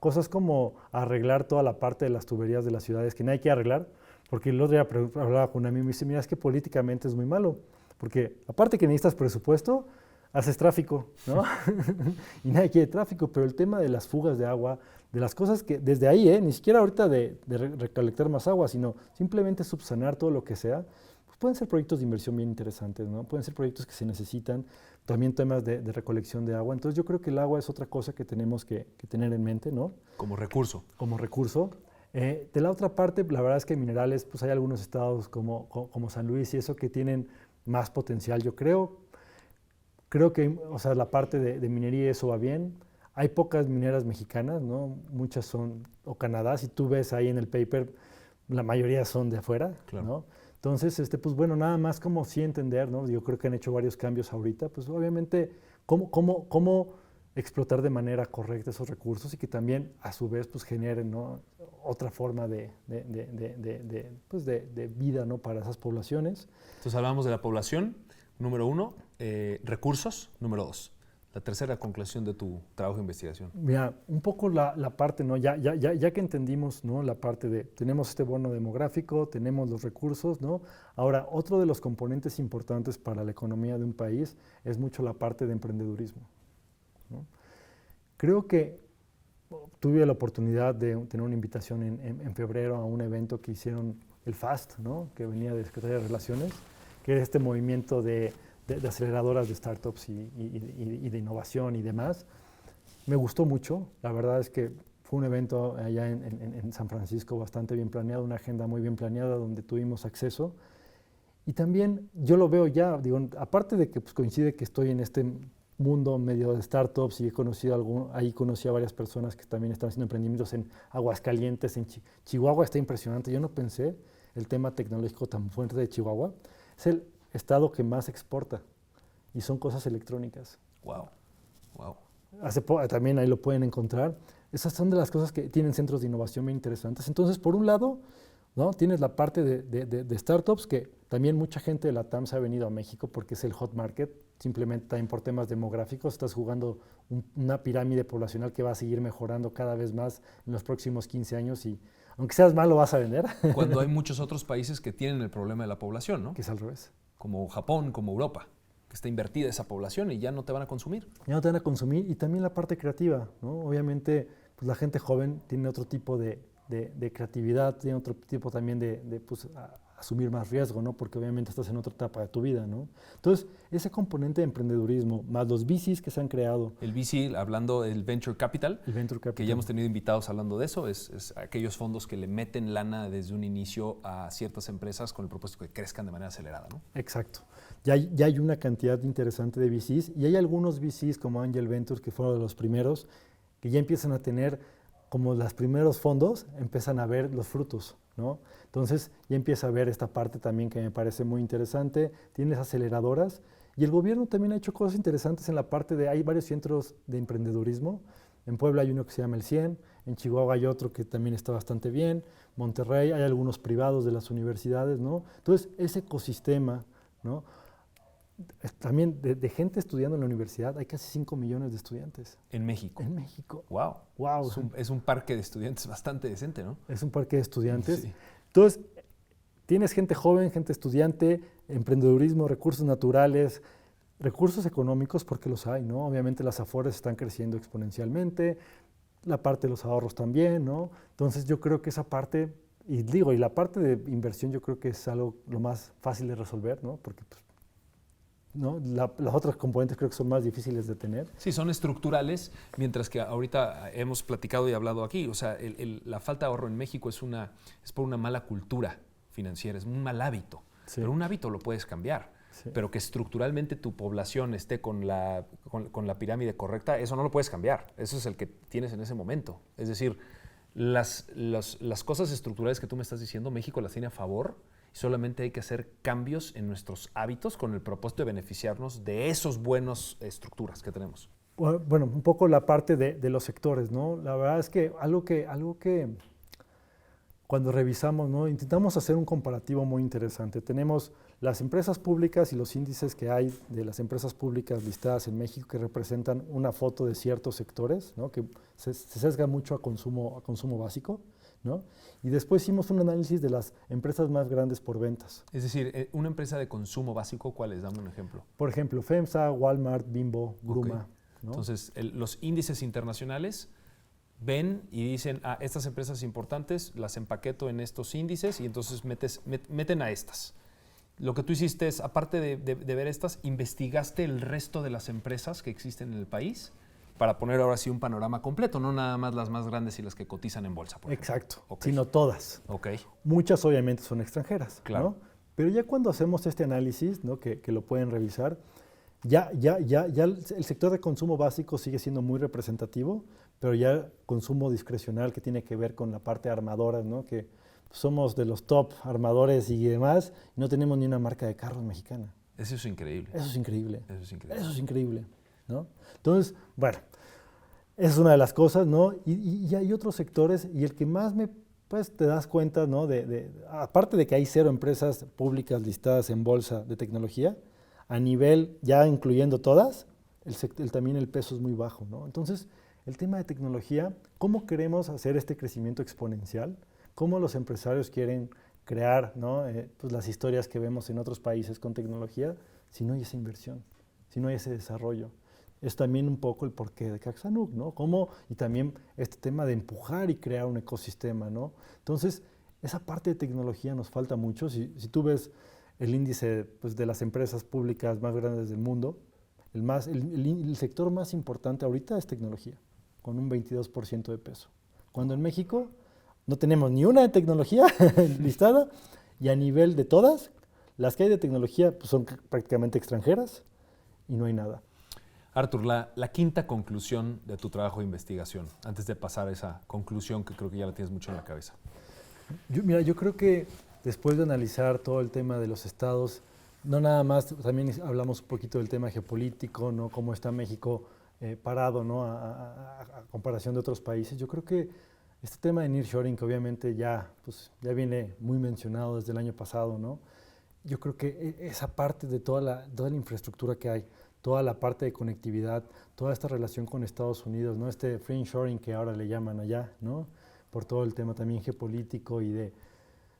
cosas como arreglar toda la parte de las tuberías de las ciudades que nadie quiere arreglar, porque el otro día hablaba con un amigo y me dice, mira, es que políticamente es muy malo, porque aparte que necesitas presupuesto, haces tráfico, ¿no? Y nadie quiere tráfico, pero el tema de las fugas de agua, de las cosas que desde ahí, ni siquiera ahorita de recolectar más agua, sino simplemente subsanar todo lo que sea, pues pueden ser proyectos de inversión bien interesantes, ¿no? Pueden ser proyectos que se necesitan, también temas de recolección de agua. Entonces yo creo que el agua es otra cosa que tenemos que tener en mente, ¿no? Como recurso. Como recurso. De la otra parte, la verdad es que minerales, pues hay algunos estados como San Luis y eso que tienen más potencial, yo creo. Creo que, o sea, la parte de minería eso va bien. Hay pocas mineras mexicanas, ¿no? Muchas son, o Canadá, si tú ves ahí en el paper, la mayoría son de afuera, claro. ¿no? Entonces, pues bueno, nada más como sí entender, ¿no? Yo creo que han hecho varios cambios ahorita, pues obviamente, cómo explotar de manera correcta esos recursos y que también, a su vez, pues generen, ¿no? Otra forma de vida, ¿no? Para esas poblaciones. Entonces hablamos de la población, número 1, recursos, número 2. La tercera conclusión de tu trabajo de investigación. Mira, un poco la parte, ¿no? Ya que entendimos, ¿no? La parte de, tenemos este bono demográfico, tenemos los recursos, ¿no? Ahora, otro de los componentes importantes para la economía de un país es mucho la parte de emprendedurismo, ¿no? Creo que tuve la oportunidad de tener una invitación en febrero a un evento que hicieron el FAST, ¿no? Que venía de Secretaría de Relaciones, que es este movimiento de aceleradoras de startups y de innovación y demás. Me gustó mucho, la verdad es que fue un evento allá en San Francisco bastante bien planeado, una agenda muy bien planeada donde tuvimos acceso. Y también yo lo veo ya, digo, aparte de que pues, coincide que estoy en este mundo medio de startups y he conocido ahí conocí a varias personas que también están haciendo emprendimientos en Aguascalientes, en Chihuahua está impresionante. Yo no pensé el tema tecnológico tan fuerte de Chihuahua. Es el estado que más exporta y son cosas electrónicas. Wow, wow. También ahí lo pueden encontrar. Esas son de las cosas que tienen centros de innovación bien interesantes. Entonces, por un lado, ¿no? Tienes la parte de startups que también mucha gente de la TAM se ha venido a México porque es el hot market, simplemente también por temas demográficos. Estás jugando una pirámide poblacional que va a seguir mejorando cada vez más en los próximos 15 años y aunque seas malo vas a vender. Cuando hay muchos otros países que tienen el problema de la población, ¿no? Que es al revés. Como Japón, como Europa, que está invertida esa población y ya no te van a consumir. Ya no te van a consumir y también la parte creativa, ¿no? Obviamente, pues la gente joven tiene otro tipo de creatividad, tiene otro tipo también de pues, asumir más riesgo, ¿no? Porque obviamente estás en otra etapa de tu vida, ¿no? Entonces, ese componente de emprendedurismo, más los VCs que se han creado. El VC, hablando del Venture Capital, que ya hemos tenido invitados hablando de eso, es aquellos fondos que le meten lana desde un inicio a ciertas empresas con el propósito de que crezcan de manera acelerada, ¿no? Exacto. Ya hay una cantidad interesante de VCs y hay algunos VCs como Angel Ventures que fueron de los primeros que ya empiezan a tener como los primeros fondos, empiezan a ver los frutos, ¿no? Entonces ya empieza a ver esta parte también que me parece muy interesante. Tienes aceleradoras y el gobierno también ha hecho cosas interesantes en la parte de, hay varios centros de emprendedurismo. En Puebla hay uno que se llama El 100, en Chihuahua hay otro que también está bastante bien, Monterrey hay algunos privados de las universidades, ¿no? Entonces ese ecosistema, ¿no? También de gente estudiando en la universidad, hay casi 5 millones de estudiantes. En México. En México. Wow. Wow. Es un parque de estudiantes bastante decente, ¿no? Es un parque de estudiantes. Sí. Entonces, tienes gente joven, gente estudiante, emprendedurismo, recursos naturales, recursos económicos, porque los hay, ¿no? Obviamente las afores están creciendo exponencialmente, la parte de los ahorros también, ¿no? Entonces, yo creo que esa parte, y la parte de inversión yo creo que es algo lo más fácil de resolver, ¿no? Porque pues, ¿no? Las otras componentes creo que son más difíciles de tener. Sí, son estructurales, mientras que ahorita hemos platicado y hablado aquí, o sea, la falta de ahorro en México es por una mala cultura financiera, es un mal hábito, sí. Pero un hábito lo puedes cambiar, sí. Pero que estructuralmente tu población esté con la pirámide correcta, eso no lo puedes cambiar, eso es el que tienes en ese momento. Es decir, las cosas estructurales que tú me estás diciendo, México las tiene a favor. Solamente hay que hacer cambios en nuestros hábitos con el propósito de beneficiarnos de esos buenas estructuras que tenemos. Bueno, un poco la parte de los sectores, ¿no? La verdad es que algo que cuando revisamos, ¿no? Intentamos hacer un comparativo muy interesante. Tenemos las empresas públicas y los índices que hay de las empresas públicas listadas en México que representan una foto de ciertos sectores, ¿no? Que se sesga mucho a consumo básico, ¿no? Y después hicimos un análisis de las empresas más grandes por ventas. Es decir, una empresa de consumo básico, ¿cuál es? Dame un ejemplo. Por ejemplo, FEMSA, Walmart, Bimbo, Gruma. Okay. ¿No? Entonces, los índices internacionales ven y dicen, estas empresas importantes las empaqueto en estos índices y entonces meten a estas. Lo que tú hiciste es, aparte de ver estas, investigaste el resto de las empresas que existen en el país para poner ahora sí un panorama completo, no nada más las más grandes y las que cotizan en bolsa. Por Exacto, ejemplo. Okay. Sino todas. Okay. Muchas obviamente son extranjeras, claro. ¿no? Pero ya cuando hacemos este análisis, ¿no? que lo pueden revisar, ya el sector de consumo básico sigue siendo muy representativo, pero ya consumo discrecional que tiene que ver con la parte armadora, ¿no? Que somos de los top armadores y demás, y no tenemos ni una marca de carros mexicana. Eso es increíble. Eso es increíble. Eso es increíble. Eso es increíble, ¿no? Entonces, bueno, esa es una de las cosas, ¿no? Y hay otros sectores, y el que más pues te das cuenta, ¿no? Aparte de que hay 0 empresas públicas listadas en bolsa de tecnología, a nivel, ya incluyendo todas, también el peso es muy bajo, ¿no? Entonces, el tema de tecnología, ¿cómo queremos hacer este crecimiento exponencial? ¿Cómo los empresarios quieren crear, ¿no? Pues las historias que vemos en otros países con tecnología si no hay esa inversión, si no hay ese desarrollo? Es también un poco el porqué de Caxanuc, ¿no? Y también este tema de empujar y crear un ecosistema, ¿no? Entonces, esa parte de tecnología nos falta mucho. Si tú ves el índice pues, de las empresas públicas más grandes del mundo, el sector más importante ahorita es tecnología, con un 22% de peso. Cuando en México no tenemos ni una de tecnología listada, y a nivel de todas, las que hay de tecnología pues, son prácticamente extranjeras y no hay nada. Artur, la quinta conclusión de tu trabajo de investigación, antes de pasar a esa conclusión que creo que ya la tienes mucho en la cabeza. Yo creo que después de analizar todo el tema de los estados, no nada más, también hablamos un poquito del tema geopolítico, ¿no? Cómo está México parado, ¿no? A comparación de otros países. Yo creo que este tema de nearshoring, que obviamente ya viene muy mencionado desde el año pasado, ¿no? Yo creo que esa parte de toda la infraestructura que hay, toda la parte de conectividad, toda esta relación con Estados Unidos, ¿no? Este friendshoring que ahora le llaman allá, ¿no? Por todo el tema también geopolítico y de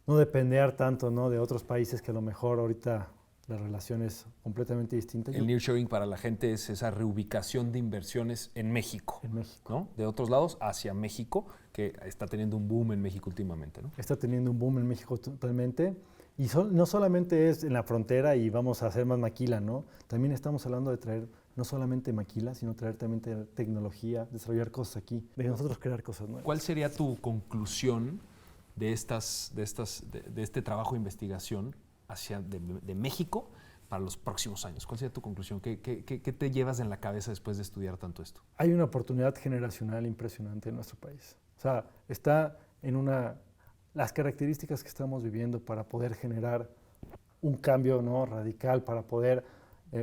no depender tanto, ¿no? De otros países que a lo mejor ahorita la relación es completamente distinta. El nearshoring para la gente es esa reubicación de inversiones en México. En México. ¿No? De otros lados hacia México, que está teniendo un boom en México últimamente, ¿no? Está teniendo un boom en México totalmente. Y no solamente es en la frontera y vamos a hacer más maquila, ¿no? También estamos hablando de traer no solamente maquila, sino traer también tecnología, desarrollar cosas aquí, de nosotros crear cosas nuevas. ¿Cuál sería tu conclusión de este trabajo de investigación de México para los próximos años? ¿Cuál sería tu conclusión? ¿Qué te llevas en la cabeza después de estudiar tanto esto? Hay una oportunidad generacional impresionante en nuestro país. O sea, está en las características que estamos viviendo para poder generar un cambio, ¿no? Radical, para poder,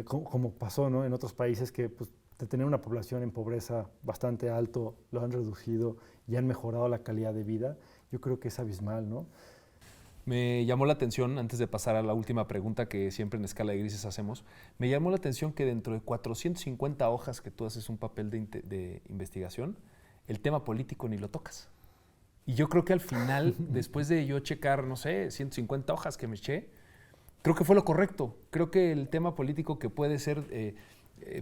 como pasó, ¿no? En otros países que pues, de tener una población en pobreza bastante alto, lo han reducido y han mejorado la calidad de vida. Yo creo que es abismal, ¿no? Me llamó la atención, antes de pasar a la última pregunta que siempre en Escala de Grises hacemos, me llamó la atención que dentro de 450 hojas que tú haces un papel de investigación, el tema político ni lo tocas. Y yo creo que al final, después de yo checar, no sé, 150 hojas que me eché, creo que fue lo correcto. Creo que el tema político que puede ser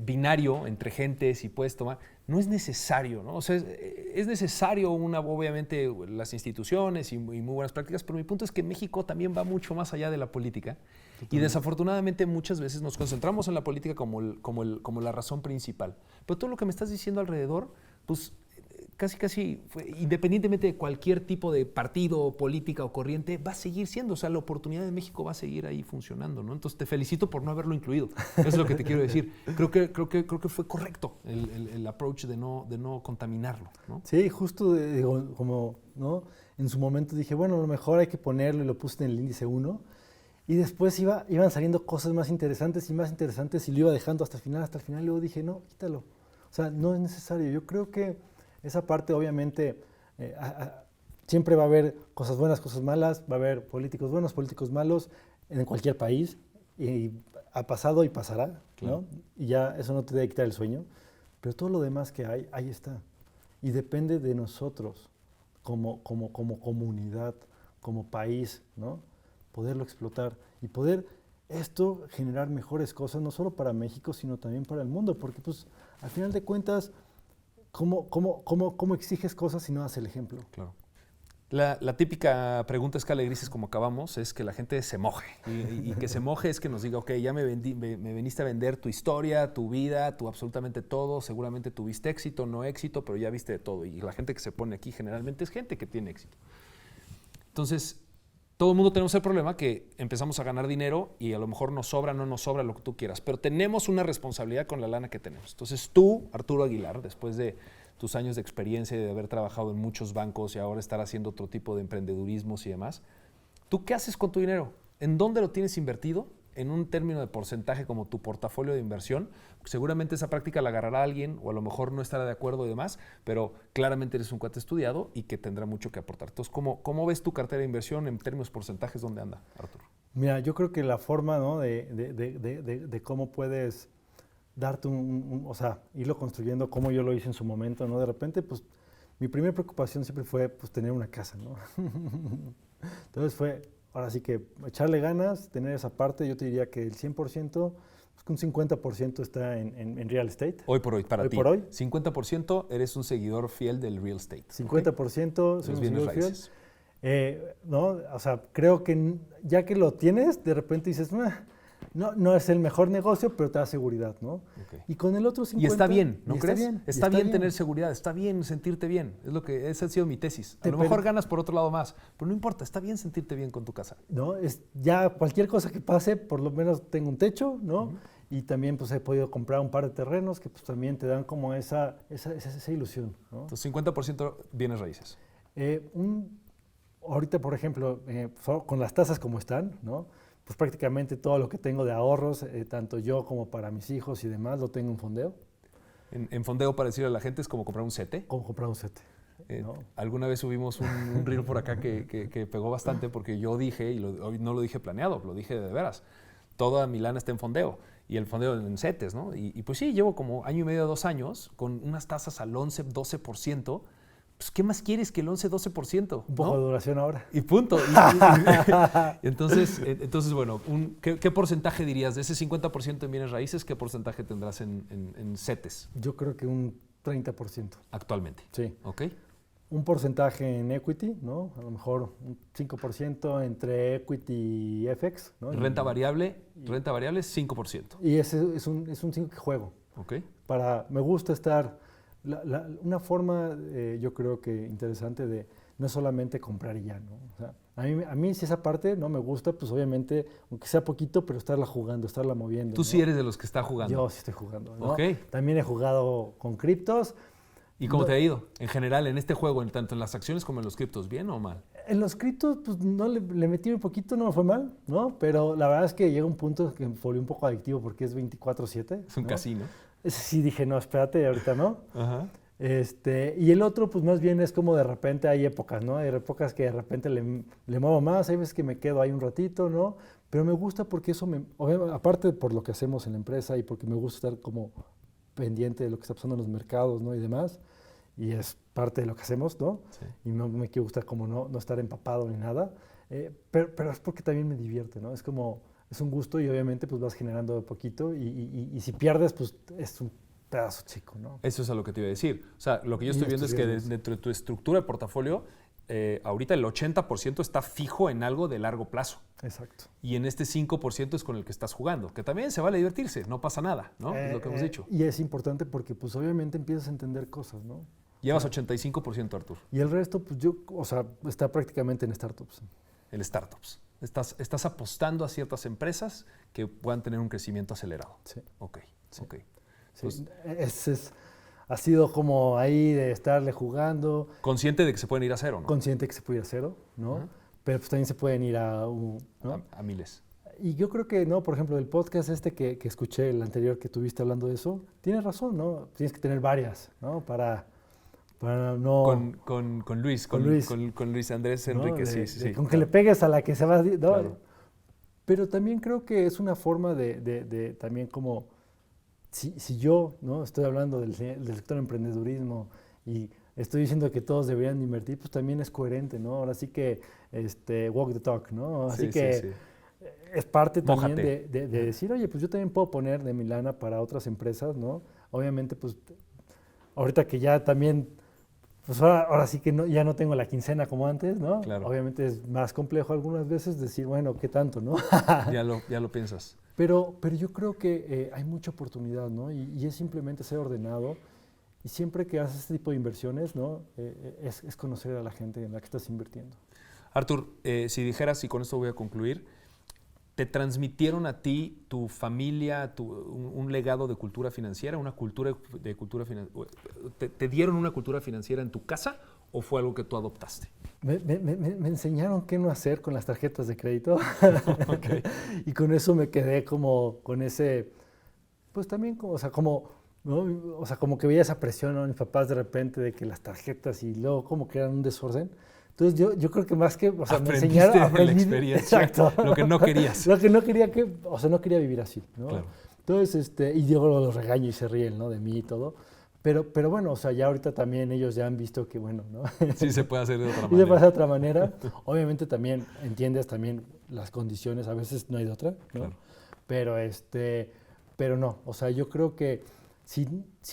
binario entre gentes y puedes tomar, no es necesario, ¿no? O sea, es necesario obviamente las instituciones y muy buenas prácticas, pero mi punto es que México también va mucho más allá de la política. Totalmente. Y desafortunadamente muchas veces nos concentramos en la política como la razón principal. Pero todo lo que me estás diciendo alrededor, pues casi, independientemente de cualquier tipo de partido, política o corriente, va a seguir siendo. O sea, la oportunidad de México va a seguir ahí funcionando, ¿no? Entonces, te felicito por no haberlo incluido. Eso es lo que te quiero decir. Creo que fue correcto el approach de no contaminarlo, ¿no? Sí, justo como, ¿no? En su momento dije, bueno, a lo mejor hay que ponerlo y lo puse en el índice 1. Y después iban saliendo cosas más interesantes y lo iba dejando hasta el final. Y luego dije, no, quítalo. O sea, no es necesario. Yo creo que esa parte, obviamente, siempre va a haber cosas buenas, cosas malas, va a haber políticos buenos, políticos malos en cualquier país, y ha pasado y pasará, claro. ¿no? Y ya eso no te debe quitar el sueño, pero todo lo demás que hay, ahí está. Y depende de nosotros, como comunidad, como país, ¿no? Poderlo explotar y poder esto generar mejores cosas, no solo para México, sino también para el mundo, porque pues al final de cuentas, ¿cómo exiges cosas si no das el ejemplo? Claro. La típica pregunta escala de grises como acabamos es que la gente se moje y que se moje es que nos diga, ok, ya me veniste a vender tu historia, tu vida, tu absolutamente todo, seguramente tuviste éxito, no éxito, pero ya viste de todo y la gente que se pone aquí generalmente es gente que tiene éxito. Entonces, todo el mundo tenemos el problema que empezamos a ganar dinero y a lo mejor nos sobra, no nos sobra, lo que tú quieras, pero tenemos una responsabilidad con la lana que tenemos. Entonces tú, Arturo Aguilar, después de tus años de experiencia y de haber trabajado en muchos bancos y ahora estar haciendo otro tipo de emprendedurismos y demás, ¿tú qué haces con tu dinero? ¿En dónde lo tienes invertido? En un término de porcentaje como tu portafolio de inversión, seguramente esa práctica la agarrará alguien o a lo mejor no estará de acuerdo y demás, pero claramente eres un cuate estudiado y que tendrá mucho que aportar. Entonces, ¿cómo ves tu cartera de inversión en términos porcentajes? ¿Dónde anda, Arturo? Mira, yo creo que la forma, ¿no? de cómo puedes darte o sea, irlo construyendo como yo lo hice en su momento, ¿no? De repente, pues, mi primera preocupación siempre fue, pues, tener una casa, ¿no? Entonces fue, ahora sí que echarle ganas, tener esa parte, yo te diría que el 100%, pues que un 50% está en real estate. Hoy por hoy, para hoy ti. Por hoy. 50% eres un seguidor fiel del real estate. 50% soy un seguidor fiel. ¿No? O sea, creo que ya que lo tienes, de repente dices, no es el mejor negocio, pero te da seguridad, ¿no? Okay. Y con el otro 50... Y está bien, ¿no crees? Está bien tener seguridad, está bien sentirte bien. Esa ha sido mi tesis. A lo mejor ganas por otro lado más, pero no importa, está bien sentirte bien con tu casa. No, ya cualquier cosa que pase, por lo menos tengo un techo, ¿no? Uh-huh. Y también pues he podido comprar un par de terrenos que pues también te dan como esa ilusión, ¿no? Entonces, 50% bienes raíces. Ahorita, por ejemplo, con las tasas como están, ¿no? Pues prácticamente todo lo que tengo de ahorros, tanto yo como para mis hijos y demás, lo tengo en fondeo. En fondeo, para decirle a la gente, es como comprar un sete. Como comprar un sete. ¿No? Alguna vez subimos un reel por acá que pegó bastante porque yo dije, y no lo dije planeado, lo dije de veras, toda mi lana está en fondeo y el fondeo en setes, ¿no? Y pues sí, llevo como año y medio, 2 años con unas tasas al 11, 12%. Pues, ¿qué más quieres que el 11, 12%? Un poco de duración ahora. Y punto. Entonces, bueno, ¿qué porcentaje dirías de ese 50% en bienes raíces? ¿Qué porcentaje tendrás en CETES? Yo creo que un 30%. Actualmente. Sí. Ok. Un porcentaje en equity, ¿no? A lo mejor un 5% entre equity y FX, ¿no? Renta variable, 5%. Y ese es un 5 que juego. Ok. Me gusta estar... una forma, yo creo que interesante de no solamente comprar y ya, ¿no? O sea, a mí si esa parte no me gusta, pues obviamente, aunque sea poquito, pero estarla jugando, estarla moviendo. Tú, ¿no? Sí eres de los que está jugando. Yo sí estoy jugando, ¿no? Okay. También he jugado con criptos. ¿Y cómo te ha ido? En general, en este juego, tanto en las acciones como en los criptos, ¿bien o mal? En los criptos, pues no le metí un poquito, no me fue mal, ¿no? Pero la verdad es que llega un punto que me volvió un poco adictivo porque es 24/7. Es un casino. Sí dije, no, espérate, ahorita no. Ajá. Y el otro, pues más bien es como de repente hay épocas, ¿no? Hay épocas que de repente le muevo más, hay veces que me quedo ahí un ratito, ¿no? Pero me gusta porque eso, aparte por lo que hacemos en la empresa y porque me gusta estar como pendiente de lo que está pasando en los mercados, ¿no? Y demás, y es parte de lo que hacemos, ¿no? Sí. Y no me gusta como no estar empapado ni nada, pero es porque también me divierte, ¿no? Es como, es un gusto y obviamente pues vas generando de poquito y si pierdes, pues es un pedazo chico, ¿no? Eso es a lo que te iba a decir. O sea, lo que yo estoy viendo es que dentro de tu estructura de portafolio, ahorita el 80% está fijo en algo de largo plazo. Exacto. Y en este 5% es con el que estás jugando, que también se vale divertirse, no pasa nada, ¿no? Es lo que hemos dicho. Y es importante porque pues obviamente empiezas a entender cosas, ¿no? Llevas 85%, Arturo. Y el resto, pues está prácticamente en startups. En startups. Estás apostando a ciertas empresas que puedan tener un crecimiento acelerado. Sí. Ok, sí. Ok. Sí, ha sido como ahí de estarle jugando. Consciente de que se pueden ir a cero, ¿no? Consciente que se puede ir a cero, ¿no? Uh-huh. Pero pues también se pueden ir a miles. Y yo creo que, no, por ejemplo, el podcast que escuché, el anterior que tuviste hablando de eso, tienes razón, ¿no? Tienes que tener varias, ¿no? Para no... Con Luis, Con Luis. Con Luis Andrés Enrique, ¿no? sí. Con que le pegues a la que se va, ¿no? Claro. Pero también creo que es una forma de también como, si yo, ¿no? Estoy hablando del sector emprendedurismo y estoy diciendo que todos deberían invertir, pues también es coherente, ¿no? Ahora sí que walk the talk, ¿no? Así que es parte también de decir, oye, pues yo también puedo poner de mi lana para otras empresas, ¿no? Obviamente, pues ahorita que ya también, pues ahora sí que ya no tengo la quincena como antes, ¿no? Claro. Obviamente es más complejo algunas veces decir, bueno, ¿qué tanto, no? Ya lo piensas. Pero yo creo que hay mucha oportunidad, ¿no? Y es simplemente ser ordenado. Y siempre que haces este tipo de inversiones, ¿no? Es conocer a la gente en la que estás invirtiendo. Artur, si dijeras, y con esto voy a concluir, ¿te transmitieron a ti, tu familia, un legado de cultura financiera, una cultura de cultura financiera? ¿Te dieron una cultura financiera en tu casa o fue algo que tú adoptaste? Me enseñaron qué no hacer con las tarjetas de crédito. Okay. Y con eso me quedé como con ese, pues también, ¿no? O sea, como que veía esa presión, ¿no? Mis papás de repente de que las tarjetas y luego como que eran un desorden. Entonces yo creo que más que, o sea, me enseñaron a la experiencia, exacto, lo que no querías. Lo que no quería no quería vivir así, ¿no? Claro. Entonces, y yo los regaño y se ríen, ¿no? De mí y todo. Pero bueno, o sea, ya ahorita también ellos ya han visto que, bueno, ¿no? Sí se puede hacer de otra manera. Sí se puede hacer de otra manera. Obviamente también entiendes también las condiciones, a veces no hay de otra, ¿no? Claro. Pero no, o sea, yo creo que si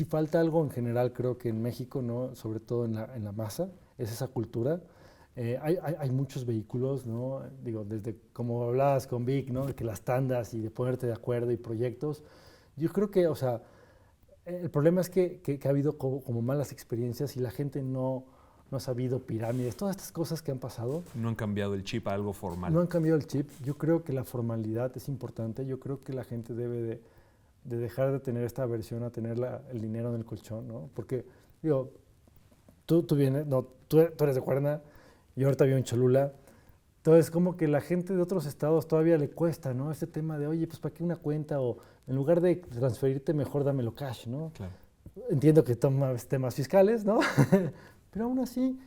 falta algo en general, creo que en México, ¿no? Sobre todo en la masa, es esa cultura. Hay muchos vehículos, ¿no? Digo, desde como hablabas con Vic, ¿no? De que las tandas y de ponerte de acuerdo y proyectos. Yo creo que, o sea, el problema es que ha habido como malas experiencias y la gente no ha sabido pirámides, todas estas cosas que han pasado. No han cambiado el chip a algo formal. No han cambiado el chip. Yo creo que la formalidad es importante. Yo creo que la gente debe de dejar de tener esta aversión a tener el dinero en el colchón, ¿no? Porque, digo, tú vienes, no, tú eres de Cuerna, yo ahorita vivo en Cholula. Entonces, como que la gente de otros estados todavía le cuesta, ¿no? Este tema de, oye, pues ¿para qué una cuenta? O en lugar de transferirte, mejor dámelo cash, ¿no? Claro. Entiendo que toma temas fiscales, ¿no? Pero aún así,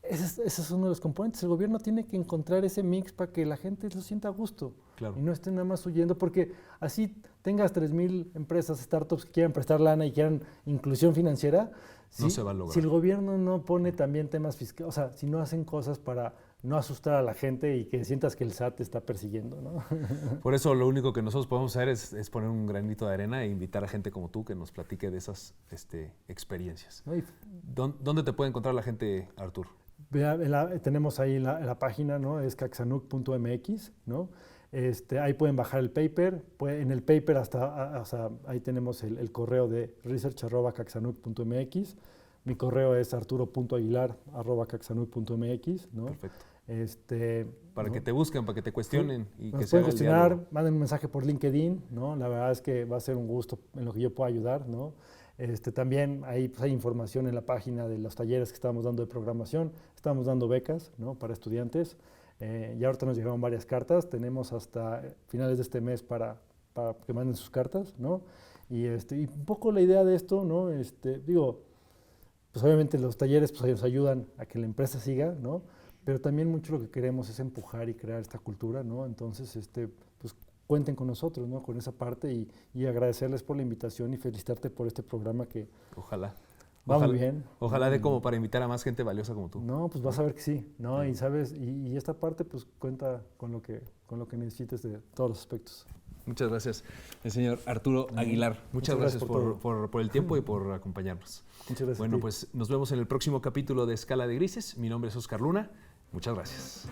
ese es uno de los componentes. El gobierno tiene que encontrar ese mix para que la gente lo sienta a gusto. Claro. Y no esté nada más huyendo, porque así tengas 3,000 empresas, startups que quieran prestar lana y quieran inclusión financiera. No se va a lograr. Si el gobierno no pone también temas fiscales, o sea, si no hacen cosas para no asustar a la gente y que sientas que el SAT te está persiguiendo, ¿no? Por eso lo único que nosotros podemos hacer es poner un granito de arena e invitar a gente como tú que nos platique de esas experiencias. ¿Dónde te puede encontrar la gente, Artur? Tenemos ahí la página, ¿no? Es caxanuc.mx, ¿no? Ahí pueden bajar el paper. En el paper hasta ahí tenemos el correo de research@caxanuc.mx. Mi correo es arturo.aguilar@caxanuc.mx, ¿no? Perfecto. Para ¿no? que te busquen, para que te cuestionen. Sí, y nos que pueden cuestionar, manden un mensaje por LinkedIn, ¿no? La verdad es que va a ser un gusto en lo que yo pueda ayudar, ¿no? También ahí pues, hay información en la página de los talleres que estamos dando de programación. Estamos dando becas, ¿no? Para estudiantes. Ya ahorita nos llegaron varias cartas. Tenemos hasta finales de este mes para que manden sus cartas, ¿no? Y un poco la idea de esto, ¿no? Digo, pues obviamente los talleres pues, nos ayudan a que la empresa siga, ¿no? Pero también mucho lo que queremos es empujar y crear esta cultura, ¿no? Entonces, pues cuenten con nosotros, ¿no? Con esa parte y agradecerles por la invitación y felicitarte por este programa que ojalá va muy bien. Ojalá dé como para invitar a más gente valiosa como tú. No, pues vas a ver que sí, ¿no? Y sabes, y esta parte pues cuenta con lo que necesites de todos los aspectos. Muchas gracias, el señor Arturo Aguilar. Muchas gracias por el tiempo y por acompañarnos. Muchas gracias. Bueno, pues nos vemos en el próximo capítulo de Escala de Grises. Mi nombre es Oscar Luna. Muchas gracias.